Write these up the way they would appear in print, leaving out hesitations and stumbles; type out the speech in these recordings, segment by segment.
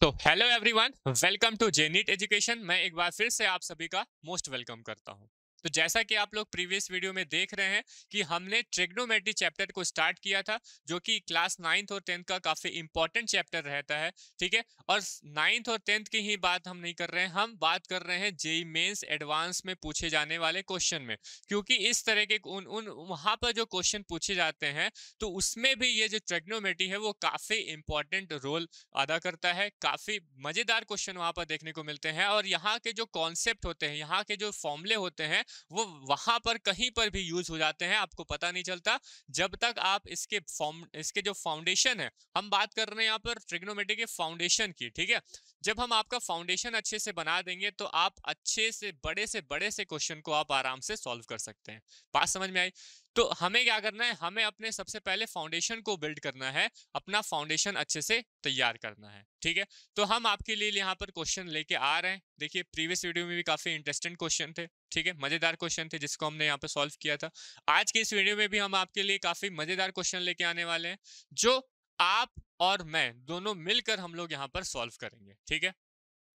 तो hello everyone, welcome to जेनीट education. मैं एक बार फिर से आप सभी का मोस्ट वेलकम करता हूं। तो जैसा कि आप लोग प्रीवियस वीडियो में देख रहे हैं कि हमने ट्रिग्नोमेट्री चैप्टर को स्टार्ट किया था, जो कि क्लास 9th और 10th का काफी इंपॉर्टेंट चैप्टर रहता है। ठीक है, और 9th और 10th की ही बात हम नहीं कर रहे हैं, हम बात कर रहे हैं जेई मेंस एडवांस में पूछे जाने वाले क्वेश्चन में, क्योंकि इस तरह के उन वहां पर जो क्वेश्चन पूछे जाते हैं तो उसमें भी ये जो ट्रिग्नोमेट्री है वो काफी इंपॉर्टेंट रोल अदा करता है। काफी मजेदार क्वेश्चन वहां पर देखने को मिलते हैं, और यहाँ के जो कॉन्सेप्ट होते हैं, यहाँ के जो फॉर्मूले होते हैं, वो वहां पर कहीं पर भी यूज हो जाते हैं, आपको पता नहीं चलता जब तक आप इसके जो फाउंडेशन है, हम बात कर रहे हैं यहाँ पर ट्रिग्नोमेट्री के फाउंडेशन की। ठीक है, जब हम आपका फाउंडेशन अच्छे से बना देंगे तो आप अच्छे से बड़े से क्वेश्चन को आप आराम से सॉल्व कर सकते हैं। बात समझ में आई? तो हमें क्या करना है, हमें अपने सबसे पहले फाउंडेशन को बिल्ड करना है, अपना फाउंडेशन अच्छे से तैयार करना है। ठीक है, तो हम आपके लिए यहाँ पर क्वेश्चन लेके आ रहे हैं। देखिए, प्रीवियस वीडियो में भी काफी इंटरेस्टिंग क्वेश्चन थे, ठीक है, मजेदार क्वेश्चन थे जिसको हमने यहाँ पे सॉल्व किया था। आज के इस वीडियो में भी हम आपके लिए काफी मजेदार क्वेश्चन लेके आने वाले हैं, जो आप और मैं दोनों मिलकर हम लोग यहाँ पर सॉल्व करेंगे। ठीक है,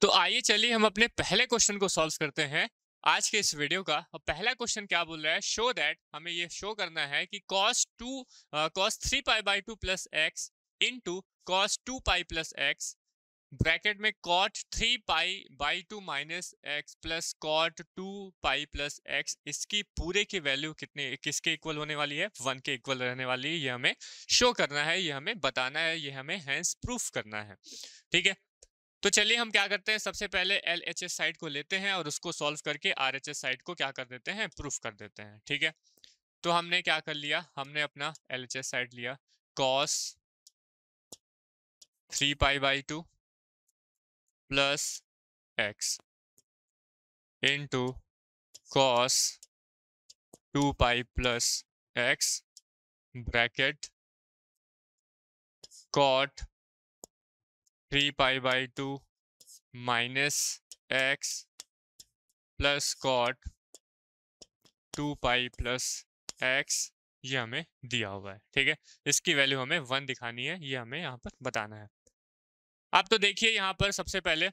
तो आइए चलिए हम अपने पहले क्वेश्चन को सॉल्व करते हैं आज के इस वीडियो का। और पहला क्वेश्चन क्या बोल रहा है, शो दैट, हमें ये शो करना है कि cos 3 pi by 2 plus x into cos 2 pi plus x, bracket में cot 3 pi by 2 minus x plus cot 2 pi plus x, इसकी पूरे की वैल्यू किसके इक्वल होने वाली है, 1 के इक्वल रहने वाली है। ये हमें शो करना है, ये हमें बताना है, ये हमें हैंस प्रूफ करना है। ठीक है, तो चलिए हम क्या करते हैं, सबसे पहले LHS साइड को लेते हैं और उसको सॉल्व करके RHS साइड को क्या कर देते हैं, प्रूफ कर देते हैं। ठीक है, तो हमने क्या कर लिया, हमने अपना LHS साइड लिया, cos 3 pi by 2 plus x into cos 2 pi plus x, bracket cot 3 pi by 2 minus x plus cot 2 pi plus x, ये हमें दिया हुआ है। ठीक है, इसकी वैल्यू हमें 1 दिखानी है, ये हमें यहाँ पर बताना है। अब तो देखिए, यहाँ पर सबसे पहले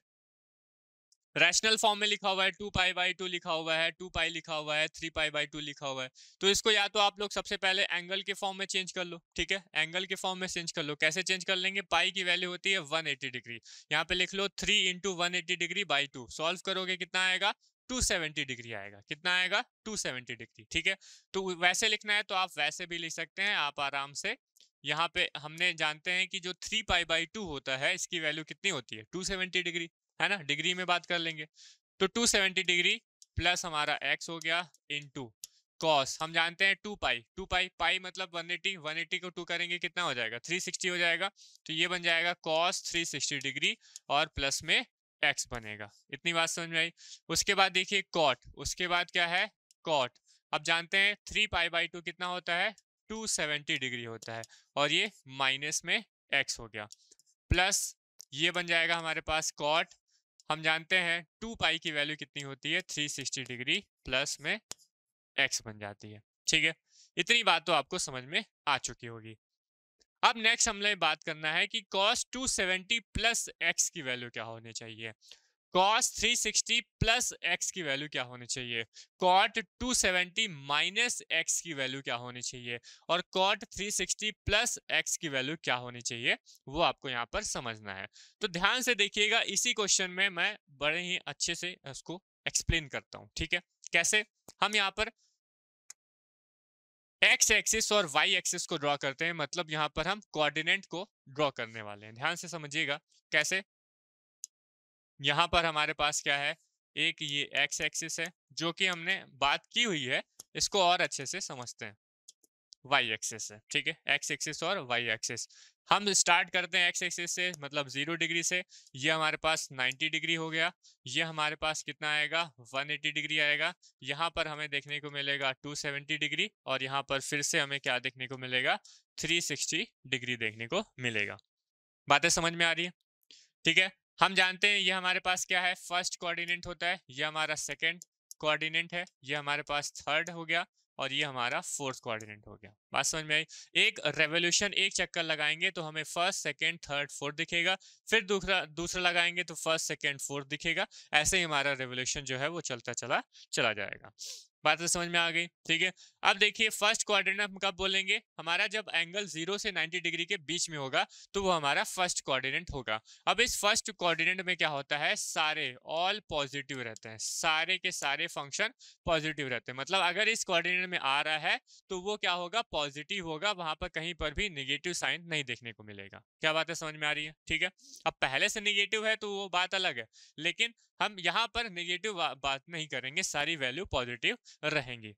रैशनल फॉर्म में लिखा हुआ है, 2 पाई बाई 2 लिखा हुआ है, 2 पाई लिखा हुआ है, 3 पाई बाई 2 लिखा हुआ है। तो इसको या तो आप लोग सबसे पहले एंगल के फॉर्म में चेंज कर लो। ठीक है, एंगल के फॉर्म में चेंज कर लो। कैसे चेंज कर लेंगे, पाई की वैल्यू होती है 180 डिग्री, यहाँ पे लिख लो 3 इंटू 180 डिग्री बाई 2, सॉल्व करोगे कितना आएगा, 270 डिग्री आएगा। कितना आएगा, 270 डिग्री। ठीक है, तो वैसे लिखना है तो आप वैसे भी लिख सकते हैं, आप आराम से। यहाँ पे हमने जानते हैं कि जो 3 पाई बाई 2 होता है, इसकी वैल्यू कितनी होती है, 270 डिग्री, है ना, डिग्री में बात कर लेंगे। तो 270 डिग्री प्लस हमारा x हो गया इंटू कॉस, हम जानते हैं 2 पाई, 2 पाई, पाई मतलब 180, 180 को 2 करेंगे कितना हो जाएगा, 360 हो जाएगा। तो ये बन जाएगा cos 360 डिग्री और प्लस में x बनेगा। इतनी बात समझ में आई? उसके बाद देखिए cot, उसके बाद क्या है cot, अब जानते हैं 3 पाई बाई 2 कितना होता है, 270 डिग्री होता है, और ये माइनस में x हो गया, प्लस ये बन जाएगा हमारे पास cot, हम जानते हैं 2 पाई की वैल्यू कितनी होती है, 360 डिग्री, प्लस में x बन जाती है। ठीक है, इतनी बात तो आपको समझ में आ चुकी होगी। अब नेक्स्ट हमें बात करना है कि cos 270 प्लस x की वैल्यू क्या होनी चाहिए, cos 360 प्लस x की वैल्यू क्या होनी चाहिए, cot 270 माइनस x की वैल्यू क्या होनी चाहिए, और cot 360 प्लस x की वैल्यू क्या होनी चाहिए, वो आपको यहाँ पर समझना है। तो ध्यान से देखिएगा, इसी क्वेश्चन में मैं बड़े ही अच्छे से उसको एक्सप्लेन करता हूँ। ठीक है, कैसे, हम यहाँ पर x एक्सिस और y एक्सिस को ड्रॉ करते हैं, मतलब यहाँ पर हम कोऑर्डिनेट को ड्रॉ करने वाले हैं। ध्यान से समझिएगा कैसे। यहाँ पर हमारे पास क्या है, एक ये x एक्सिस है जो कि हमने बात की हुई है, इसको और अच्छे से समझते हैं, y एक्सिस है। ठीक है, x एक्सिस और y एक्सिस, हम स्टार्ट करते हैं x एक्सिस से, मतलब 0 डिग्री से, ये हमारे पास 90 डिग्री हो गया, ये हमारे पास कितना आएगा, 180 डिग्री आएगा, यहाँ पर हमें देखने को मिलेगा 270 डिग्री, और यहाँ पर फिर से हमें क्या देखने को मिलेगा, 360 डिग्री देखने को मिलेगा। बातें समझ में आ रही है? ठीक है, हम जानते हैं ये हमारे पास क्या है, फर्स्ट कोऑर्डिनेट होता है, ये हमारा सेकंड कोऑर्डिनेट है, ये हमारे पास थर्ड हो गया, और ये हमारा फोर्थ कोऑर्डिनेट हो गया। बात समझ में आई? एक रेवोल्यूशन, एक चक्कर लगाएंगे तो हमें फर्स्ट, सेकंड, थर्ड, फोर्थ दिखेगा, फिर दूसरा दूसरा लगाएंगे तो फर्स्ट, सेकंड, फोर्थ दिखेगा। ऐसे ही हमारा रेवोल्यूशन जो है वो चलता चला जाएगा। बात तो समझ में आ गई, ठीक है। अब देखिए फर्स्ट क्वाड्रेंट हम कब बोलेंगे, हमारा जब एंगल 0 से 90 डिग्री के बीच में होगा तो वो हमारा फर्स्ट कोऑर्डिनेट होगा। अब इस फर्स्ट कोऑर्डिनेट में क्या होता है, सारे ऑल पॉजिटिव रहते हैं, सारे के सारे फंक्शन पॉजिटिव रहते हैं। मतलब अगर इस कोऑर्डिनेट में आ रहा है तो वो क्या होगा, पॉजिटिव होगा, वहां पर कहीं पर भी नेगेटिव साइन नहीं देखने को मिलेगा। क्या बात है, समझ में आ रही है? ठीक है। अब पहले से नेगेटिव है तो वो बात अलग है, लेकिन हम यहाँ पर नेगेटिव बात नहीं करेंगे, सारी वैल्यू पॉजिटिव रहेंगी।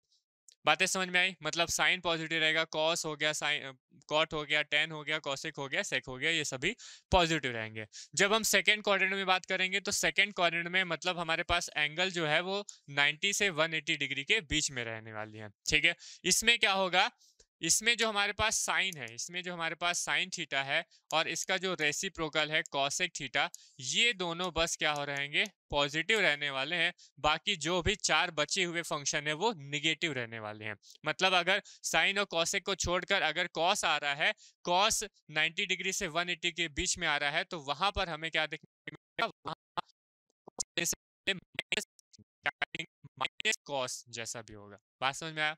बातें समझ में आई? मतलब साइन पॉजिटिव रहेगा, कॉस हो गया, साइन कॉट हो गया, टेन हो गया, कॉसिक हो गया, सेक हो गया, ये सभी पॉजिटिव रहेंगे। जब हम सेकंड क्वाड्रेंट में बात करेंगे तो सेकंड क्वाड्रेंट में मतलब हमारे पास एंगल जो है वो 90 से 180 डिग्री के बीच में रहने वाली है, ठीक है। इसमें क्या होगा, इसमें जो हमारे पास साइन है, इसमें जो हमारे पास साइन थीटा है और इसका जो रेसिप्रोकल है कॉसेक थीटा, ये दोनों बस क्या हो रहेंगे, पॉजिटिव रहने वाले हैं। बाकी जो भी चार बचे हुए फंक्शन है वो निगेटिव रहने वाले हैं। मतलब अगर साइन और कॉसेक को छोड़कर अगर कॉस आ रहा है, कॉस 90 डिग्री से 180 के बीच में आ रहा है, तो वहां पर हमें क्या देखने को मिलेगा, माइनस कॉस जैसा भी होगा। बात समझ में आया?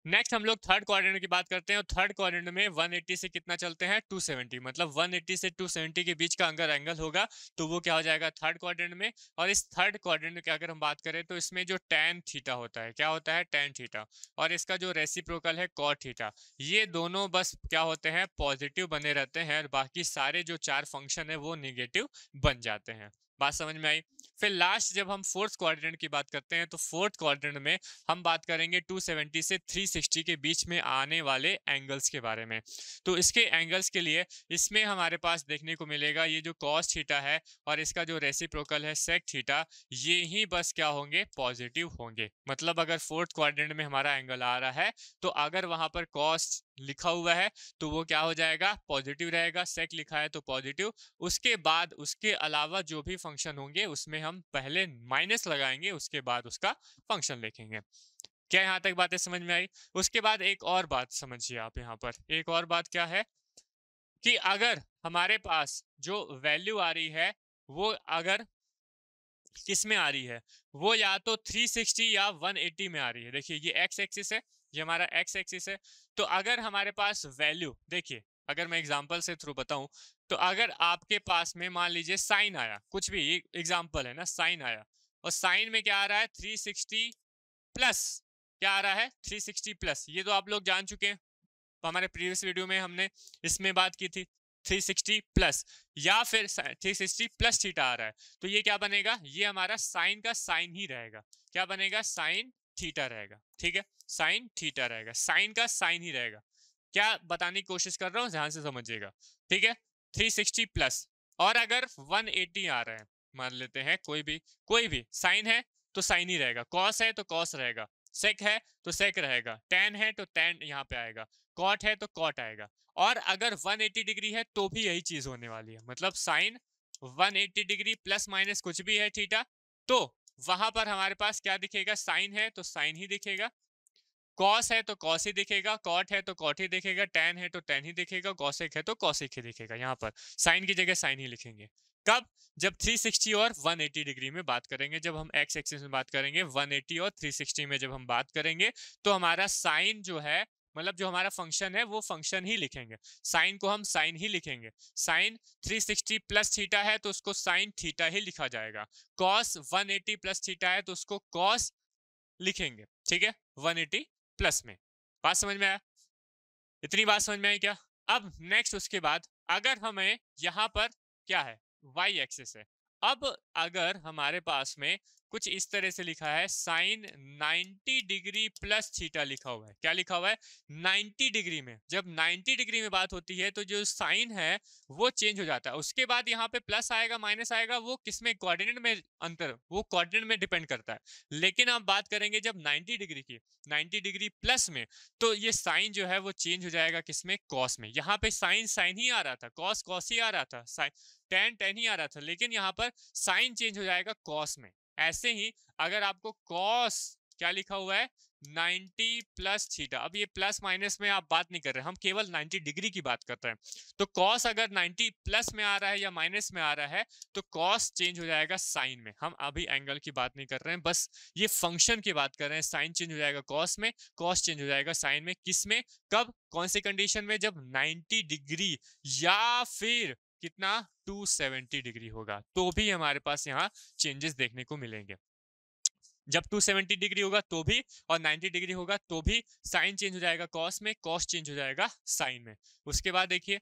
नेक्स्ट हम लोग थर्ड क्वाड्रेंट की बात करते हैं, और थर्ड क्वाड्रेंट में 180 से कितना चलते हैं, 270। मतलब 180 से 270 के बीच का अगर एंगल होगा तो वो क्या हो जाएगा, थर्ड क्वाड्रेंट में। और इस थर्ड क्वाड्रेंट की अगर हम बात करें तो इसमें जो tan थीटा होता है, क्या होता है, tan थीटा, और इसका जो रेसिप्रोकल है cot थीटा, ये दोनों बस क्या होते हैं, पॉजिटिव बने रहते हैं, और बाकी सारे जो चार फंक्शन है वो निगेटिव बन जाते हैं। बात समझ में आई? फिर लास्ट जब हम फोर्थ क्वाड्रेंट की बात करते हैं तो फोर्थ क्वाड्रेंट में हम बात करेंगे 270 से 360 के बीच में आने वाले एंगल्स के बारे में। तो इसके एंगल्स के लिए इसमें हमारे पास देखने को मिलेगा ये जो कॉस थीटा है और इसका जो रेसिप्रोकल है सेक थीटा, ये ही बस क्या होंगे, पॉजिटिव होंगे। मतलब अगर फोर्थ क्वाड्रेंट में हमारा एंगल आ रहा है तो अगर वहां पर कॉस लिखा हुआ है तो वो क्या हो जाएगा, पॉजिटिव रहेगा, सेक लिखा है तो पॉजिटिव। उसके बाद उसके अलावा जो भी फंक्शन होंगे उसमें हम पहले माइनस लगाएंगे, उसके बाद उसका फंक्शन लिखेंगे। क्या यहाँ तक बातें समझ में आई? उसके बाद एक और बात समझिए आप, यहाँ पर एक और बात क्या है कि अगर हमारे पास जो वैल्यू आ रही है वो अगर किस में आ रही है, वो या तो 360 या 180 में आ रही है। देखिए ये एक्स एक्सिस है, ये हमारा एक्स एक्सिस है। तो अगर हमारे पास वैल्यू, देखिए अगर मैं एग्जांपल से थ्रू बताऊं, तो अगर आपके पास में मान लीजिए साइन आया, कुछ भी एग्जांपल है ना, साइन आया और साइन में क्या आ रहा है, 360 प्लस, क्या आ रहा है, 360 प्लस। ये तो आप लोग जान चुके हैं, तो हमारे प्रीवियस वीडियो में हमने इसमें बात की थी 360 प्लस, या फिर 360 प्लस थीटा आ रहा है तो ये क्या बनेगा, ये हमारा साइन का साइन ही रहेगा। क्या बनेगा, साइन थीटा रहेगा, ठीक है, साइन थीटा रहेगा, साइन का साइन ही रहेगा। क्या बताने की कोशिश कर रहा हूँ, ध्यान से समझिएगा, ठीक है। 360 प्लस, और अगर 180 आ रहा है, मान लेते हैं कोई भी साइन है तो साइन ही रहेगा, कॉस है तो कॉस रहेगा, सेक है तो सेक रहेगा, टेन है तो टेन यहाँ पे आएगा, कॉट है तो कॉट आएगा। और अगर 180 डिग्री है तो भी यही चीज होने वाली है। मतलब साइन 180 डिग्री प्लस माइनस कुछ भी है थीटा, तो वहां पर हमारे पास क्या दिखेगा, साइन है तो साइन ही दिखेगा, कॉस है तो कॉस ही दिखेगा, कॉट है तो कॉट ही दिखेगा, टेन है तो टेन ही दिखेगा, कॉसेक है तो कॉसेक ही दिखेगा। यहाँ पर साइन की जगह साइन ही लिखेंगे। कब, जब 360 और 180 डिग्री में बात करेंगे, जब हम एक्स एक्सिस में बात करेंगे, 180 और 360 में जब हम बात करेंगे तो हमारा साइन जो है, मतलब जो हमारा फंक्शन है वो फंक्शन ही लिखेंगे, साइन को हम साइन ही लिखेंगे। साइन 360 प्लस थीटा है तो उसको साइन थीटा ही लिखा जाएगा, कॉस 180 प्लस थीटा है तो उसको कॉस लिखेंगे, ठीक है, 180 प्लस में। बात समझ में आया? इतनी बात समझ में आई क्या? अब नेक्स्ट उसके बाद अगर हमें यहाँ पर क्या है, वाई एक्सिस है। अब अगर हमारे पास में कुछ इस तरह से लिखा है, साइन 90 डिग्री प्लस थीटा लिखा हुआ है, क्या लिखा हुआ है, 90 डिग्री में। जब 90 डिग्री में बात होती है तो जो साइन है वो चेंज हो जाता है, उसके बाद यहाँ पे प्लस आएगा माइनस आएगा, वो किसमें, कोऑर्डिनेट में अंतर, वो कोऑर्डिनेट में डिपेंड करता है। लेकिन आप बात करेंगे जब 90 डिग्री की, 90 डिग्री प्लस में, तो ये साइन जो है वो चेंज हो जाएगा किसमें, कॉस में। यहाँ पे साइन साइन ही आ रहा था, कॉस कॉस ही आ रहा था, साइन टेन टेन ही आ रहा था, लेकिन यहाँ पर साइन चेंज हो जाएगा कॉस में। ऐसे ही अगर आपको कॉस क्या लिखा हुआ है, 90 प्लस थीटा। अब ये प्लस माइनस में आप बात नहीं कर रहे, हम केवल 90 डिग्री की बात कर रहे हैं। तो कॉस अगर 90 प्लस में आ रहा है या माइनस में आ रहा है तो कॉस चेंज हो जाएगा साइन में। हम अभी एंगल की बात नहीं कर रहे हैं, बस ये फंक्शन की बात कर रहे हैं। साइन चेंज हो जाएगा कॉस में, कॉस चेंज हो जाएगा साइन में। किस में, कब, कौन सी कंडीशन में? जब 90 डिग्री या फिर कितना 270 डिग्री होगा, तो भी हमारे पास यहाँ चेंजेस देखने को मिलेंगे। जब 270 डिग्री होगा तो भी और 90 डिग्री होगा तो भी साइन चेंज हो जाएगा कॉस में, कॉस चेंज हो जाएगा साइन में। उसके बाद देखिए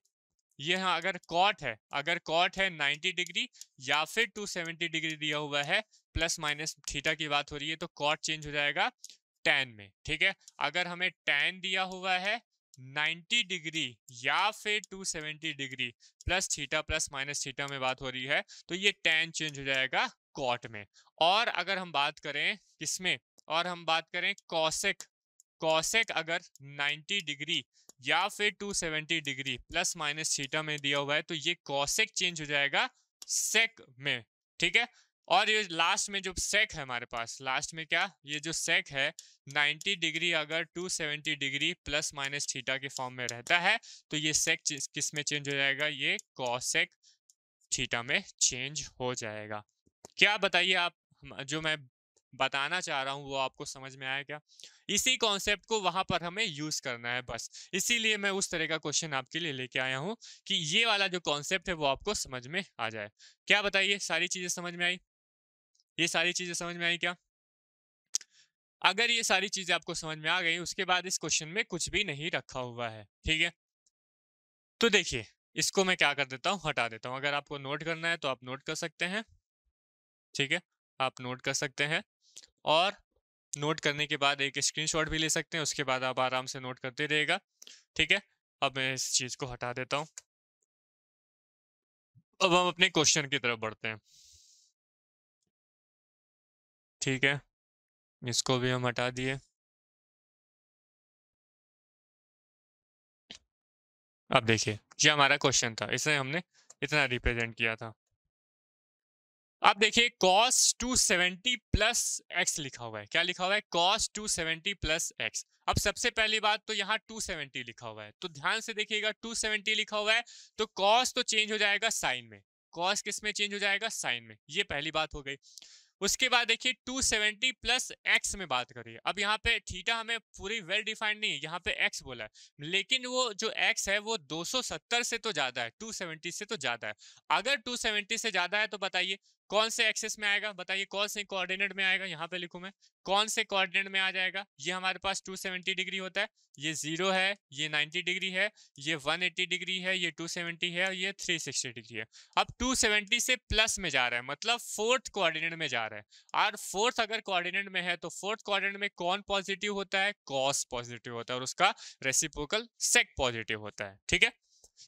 ये यहाँ अगर कॉट है, अगर कॉट है 90 डिग्री या फिर 270 डिग्री दिया हुआ है, प्लस माइनस थीटा की बात हो रही है, तो कॉट चेंज हो जाएगा टैन में। ठीक है, अगर हमें टैन दिया हुआ है 90 डिग्री या फिर 270 degree plus theta plus minus theta में बात हो रही है, तो ये टैन चेंज हो जाएगा कॉट में। और अगर हम बात करें किसमें, और हम बात करें कॉसेक, कॉसेक अगर 90 डिग्री या फिर 270 डिग्री प्लस माइनस थीटा में दिया हुआ है, तो ये कॉसेक चेंज हो जाएगा सेक में। ठीक है, और ये लास्ट में जो सेक है हमारे पास, लास्ट में क्या, ये जो सेक है 90 डिग्री अगर 270 डिग्री प्लस माइनस थीटा के फॉर्म में रहता है, तो ये सेक किस में चेंज हो जाएगा? ये कॉसेक थीटा में चेंज हो जाएगा। क्या बताइए आप, जो मैं बताना चाह रहा हूं वो आपको समझ में आया क्या? इसी कॉन्सेप्ट को वहां पर हमें यूज करना है बस, इसीलिए मैं उस तरह का क्वेश्चन आपके लिए लेके आया हूं कि ये वाला जो कॉन्सेप्ट है वो आपको समझ में आ जाए। क्या बताइए, सारी चीजें समझ में आई? ये सारी चीजें समझ में आई क्या? अगर ये सारी चीजें आपको समझ में आ गई, उसके बाद इस क्वेश्चन में कुछ भी नहीं रखा हुआ है। ठीक है, तो देखिए इसको मैं क्या कर देता हूँ, हटा देता हूँ। अगर आपको नोट करना है तो आप नोट कर सकते हैं। ठीक है, आप नोट कर सकते हैं और नोट करने के बाद एक स्क्रीनशॉट भी ले सकते हैं, उसके बाद आप आराम से नोट करते रहिएगा। ठीक है, अब मैं इस चीज को हटा देता हूँ। अब हम अपने क्वेश्चन की तरफ बढ़ते हैं। ठीक है, इसको भी हम हटा दिए। अब देखिए ये हमारा क्वेश्चन था, इसे हमने इतना रिप्रेजेंट किया था। अब देखिए cos 270 प्लस एक्स लिखा हुआ है। क्या लिखा हुआ है? cos 270 plus x. अब सबसे पहली बात तो यहाँ 270 लिखा हुआ है, तो ध्यान से देखिएगा 270 लिखा हुआ है तो cos तो चेंज हो जाएगा साइन में। cos किस में चेंज हो जाएगा? साइन में। ये पहली बात हो गई। उसके बाद देखिए 270 प्लस एक्स में बात करिए। अब यहाँ पे थीटा हमें पूरी वेल डिफाइंड नहीं है, यहाँ पे एक्स बोला है, लेकिन वो जो एक्स है वो 270 से तो ज्यादा है, 270 से तो ज्यादा है। अगर 270 से ज्यादा है तो बताइए कौन से एक्सेस में आएगा? बताइए कौन से कोऑर्डिनेट में आएगा? यहाँ पे लिखूं मैं, कौन से कोऑर्डिनेट में आ जाएगा? ये हमारे पास 270 डिग्री होता है, ये 0 है, ये 90 डिग्री है, ये 180 डिग्री है, ये 270 है और ये 360 डिग्री है। अब 270 से प्लस में जा रहा है, मतलब फोर्थ कोऑर्डिनेट में जा रहा है। और फोर्थ अगर कोऑर्डिनेट में है तो फोर्थ कोऑर्डिनेट में कौन पॉजिटिव होता है? कॉस पॉजिटिव होता है, और उसका रेसिप्रोकल सेक पॉजिटिव होता है। ठीक है,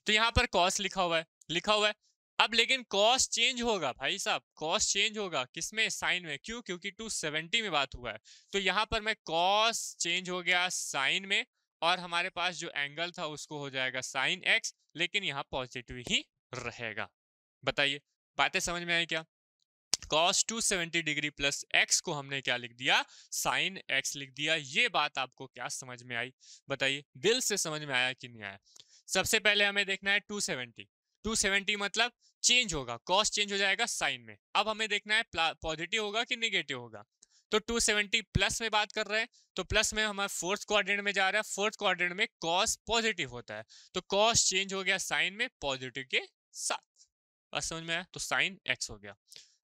तो यहाँ पर कॉस लिखा हुआ है, लिखा हुआ है। अब लेकिन कॉस चेंज होगा भाई साहब, कॉस चेंज होगा किसमें? साइन में। क्यों? क्योंकि 270 में बात हुआ है, तो यहाँ पर मैं कॉस चेंज हो गया साइन में, और हमारे पास जो एंगल था उसको हो जाएगा साइन एक्स, लेकिन यहाँ पॉजिटिव ही रहेगा। बताइए बातें समझ में आई क्या? cos 270 डिग्री प्लस x को हमने क्या लिख दिया? साइन x लिख दिया। ये बात आपको क्या समझ में आई? बताइए, दिल से समझ में आया कि नहीं आया? सबसे पहले हमें देखना है 270, 270 मतलब चेंज होगा, cos चेंज हो जाएगा साइन में। अब हमें देखना है पॉजिटिव होगा कि निगेटिव होगा। तो 270 प्लस में बात कर रहे हैं, तो प्लस में हमारा फोर्थ क्वाड्रेंट में जा रहा है, फोर्थ क्वाड्रेंट में cos पॉजिटिव होता है, तो cos चेंज हो गया साइन में पॉजिटिव के साथ। बस समझ में आया? तो साइन x हो गया।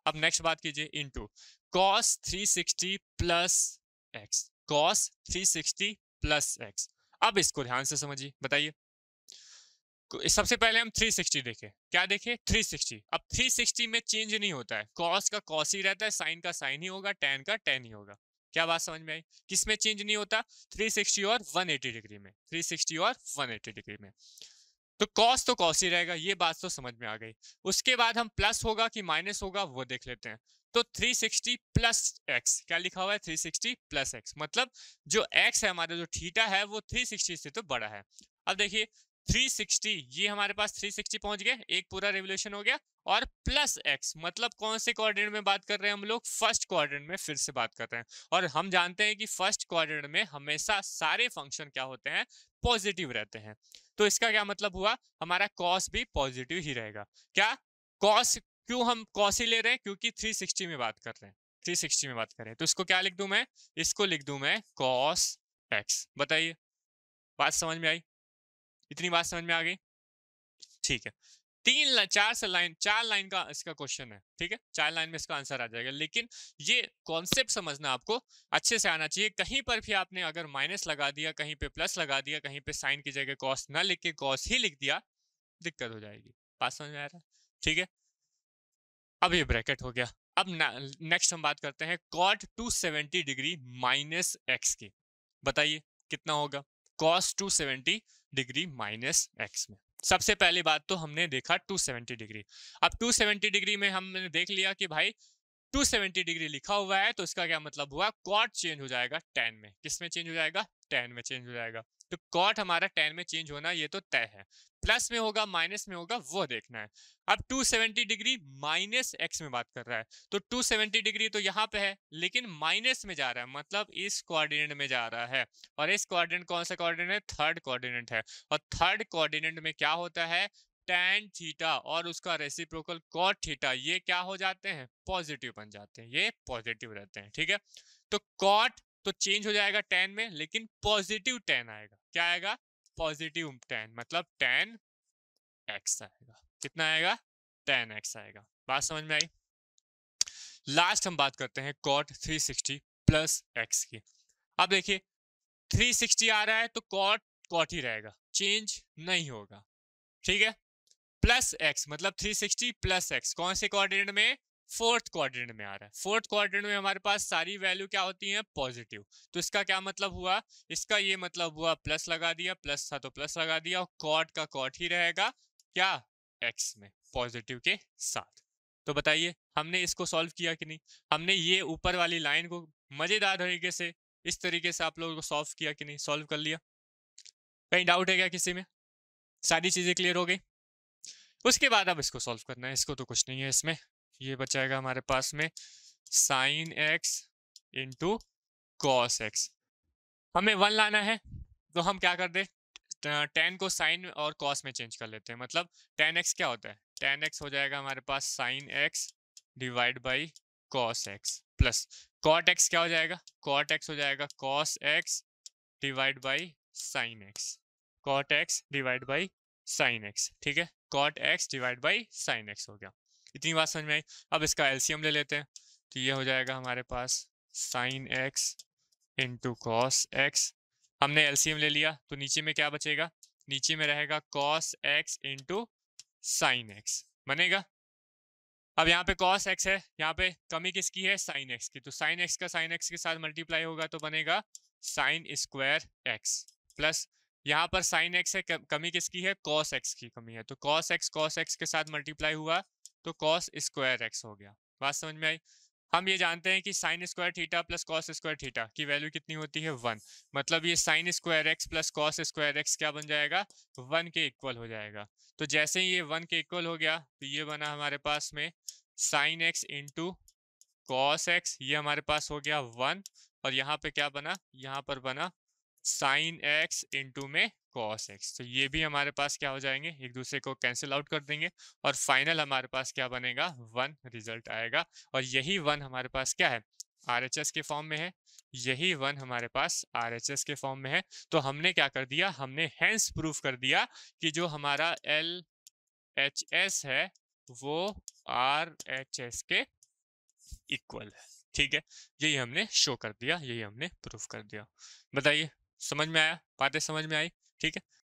अब नेक्स्ट बात कीजिए, into cos 360 plus x, cos 360 plus x. अब इसको ध्यान से समझिए, बताइए। सबसे पहले हम 360 देखें, क्या देखें? 360। अब 360 में चेंज नहीं होता है, cos का cos ही रहता है, साइन का साइन ही होगा, tan का tan ही होगा। क्या बात समझ में आई? किस में चेंज नहीं होता? 360 और 180 डिग्री में, 360 और 180 डिग्री में। तो cos तो cos ही रहेगा, ये बात तो समझ में आ गई। उसके बाद हम प्लस होगा कि माइनस होगा वो देख लेते हैं। तो 360 प्लस एक्स, क्या लिखा हुआ है? 360 प्लस एक्स, मतलब जो x है हमारा, जो थीटा है वो 360 से तो बड़ा है। अब देखिए 360, ये हमारे पास 360 पहुंच गए, एक पूरा रिवोल्यूशन हो गया, और प्लस एक्स मतलब कौन से क्वाड्रेंट में बात कर रहे हैं हम लोग, फर्स्ट क्वाड्रेंट में फिर से बात कर रहे हैं। और हम जानते हैं कि फर्स्ट क्वाड्रेंट में हमेशा सारे फंक्शन क्या होते हैं, पॉजिटिव रहते हैं। तो इसका क्या मतलब हुआ, हमारा कॉस भी पॉजिटिव ही रहेगा। क्या कॉस, क्यों हम कॉस ही ले रहे हैं, क्योंकि 360 में बात कर रहे हैं, 360 में बात कर रहे हैं। तो इसको क्या लिख दूं मैं, इसको लिख दूं मैं कॉस एक्स। बताइए, बात समझ में आई, इतनी बात समझ में आ गई, ठीक है। चार लाइन का इसका क्वेश्चन है, ठीक है, 4 लाइन में इसका आंसर आ जाएगा। लेकिन ये कॉन्सेप्ट समझना आपको अच्छे से आना चाहिए। कहीं पर भी आपने अगर माइनस लगा दिया, कहीं पे प्लस लगा दिया, कहीं पे साइन की जगह कॉस ना लिख के कॉस ही लिख दिया, दिक्कत हो जाएगी। बात समझ में आ रहा है, ठीक है। अब ये ब्रैकेट हो गया। अब नेक्स्ट हम बात करते हैं कॉट 270 डिग्री माइनस एक्स की। बताइए कितना होगा कॉस 270 डिग्री माइनस एक्स में। सबसे पहली बात तो हमने देखा 270 डिग्री। अब 270 डिग्री में हमने देख लिया कि भाई 270 डिग्री लिखा हुआ है, तो इसका क्या मतलब हुआ, कॉट चेंज हो जाएगा tan में। किस में चेंज हो जाएगा, tan में चेंज हो जाएगा। तो कॉट हमारा tan में चेंज होना ये तो तय है। प्लस में होगा माइनस में होगा वो देखना है। अब 270 डिग्री माइनस एक्स में बात कर रहा है, तो 270 डिग्री तो यहाँ पे है, लेकिन माइनस में जा रहा है, मतलब इस कोऑर्डिनेट में जा रहा है। और इस कोऑर्डिनेट कौन सा कोऑर्डिनेट है, थर्ड कोऑर्डिनेट है। और थर्ड कोऑर्डिनेट में क्या होता है, tan थीटा और उसका रेसिप्रोकल cot थीटा, ये क्या हो जाते हैं, पॉजिटिव बन जाते हैं, ये पॉजिटिव रहते हैं, ठीक है। तो cot तो चेंज हो जाएगा tan में, लेकिन पॉजिटिव tan आएगा। क्या आएगा, पॉजिटिव tan, मतलब tan x आएगा। कितना आएगा, tan x आएगा। बात समझ में आई। लास्ट हम बात करते हैं cot 360 प्लस x की। अब देखिए 360 आ रहा है तो cot ही रहेगा, चेंज नहीं होगा, ठीक है। प्लस एक्स मतलब 360 प्लस एक्स, कौन से कोऑर्डिनेट में, फोर्थ कोऑर्डिनेट में आ रहा है। फोर्थ कोऑर्डिनेट में हमारे पास सारी वैल्यू क्या होती हैं, पॉजिटिव। तो इसका क्या मतलब हुआ, इसका ये मतलब हुआ प्लस लगा दिया, प्लस था तो प्लस लगा दिया, और कॉट का कॉट ही रहेगा क्या, एक्स में पॉजिटिव के साथ। तो बताइए हमने इसको सॉल्व किया कि नहीं, हमने ये ऊपर वाली लाइन को मजेदार तरीके से इस तरीके से आप लोगों को सॉल्व किया कि नहीं, सॉल्व कर लिया। कहीं डाउट है क्या किसी में, सारी चीजें क्लियर हो गई। उसके बाद अब इसको सॉल्व करना है, इसको तो कुछ नहीं है इसमें। ये बचाएगा हमारे पास में sine x into cos x. हमें 1 लाना है, तो हम क्या कर दे, tan को साइन और कॉस में चेंज कर लेते हैं। मतलब tan x क्या होता है, tan x हो जाएगा हमारे पास sine x divide by cos x, plus cot x क्या हो जाएगा, cot x हो जाएगा cos x divide by sine x, cot x divide by sine x, ठीक है। cot x divide by sine x हो गया। इतनी बात समझ में आई। अब इसका एलसीएम ले लेते हैं, तो ये हो जाएगा हमारे पास sine x into cos x. हमने एलसीएम ले लिया तो नीचे में क्या बचेगा, नीचे में रहेगा cos x into sine x बनेगा। अब यहाँ पे cos x है, यहाँ पे कमी किसकी है, साइन x की। तो साइन x का साइन x के साथ मल्टीप्लाई होगा तो बनेगा साइन स्क्वायर x, प्लस यहाँ पर साइन x है, कमी किसकी है, cos x की कमी है। तो cos x के साथ मल्टीप्लाई हुआ तो cos स्क्वायर x हो गया। बात समझ में आई। हम ये जानते हैं कि sine square theta plus cos square theta की वैल्यू कितनी होती है, 1। मतलब ये sine square x plus cos square x क्या बन जाएगा, 1 के इक्वल हो जाएगा। तो जैसे ही ये 1 के इक्वल हो गया तो ये बना हमारे पास में sine x into cos x, ये हमारे पास हो गया 1। और यहाँ पे क्या बना, यहाँ पर बना साइन एक्स इंटू में कॉस एक्स। तो ये भी हमारे पास क्या हो जाएंगे, एक दूसरे को कैंसिल आउट कर देंगे, और फाइनल हमारे पास क्या बनेगा, 1 रिजल्ट आएगा। और यही 1 हमारे पास क्या है, आरएचएस के फॉर्म में है। यही 1 हमारे पास आरएचएस के फॉर्म में है। तो हमने क्या कर दिया, हमने हेंस प्रूफ कर दिया कि जो हमारा LHS है वो RHS के इक्वल है, ठीक है। यही हमने शो कर दिया, यही हमने प्रूफ कर दिया। बताइए समझ में आया, बातें समझ में आई, ठीक है।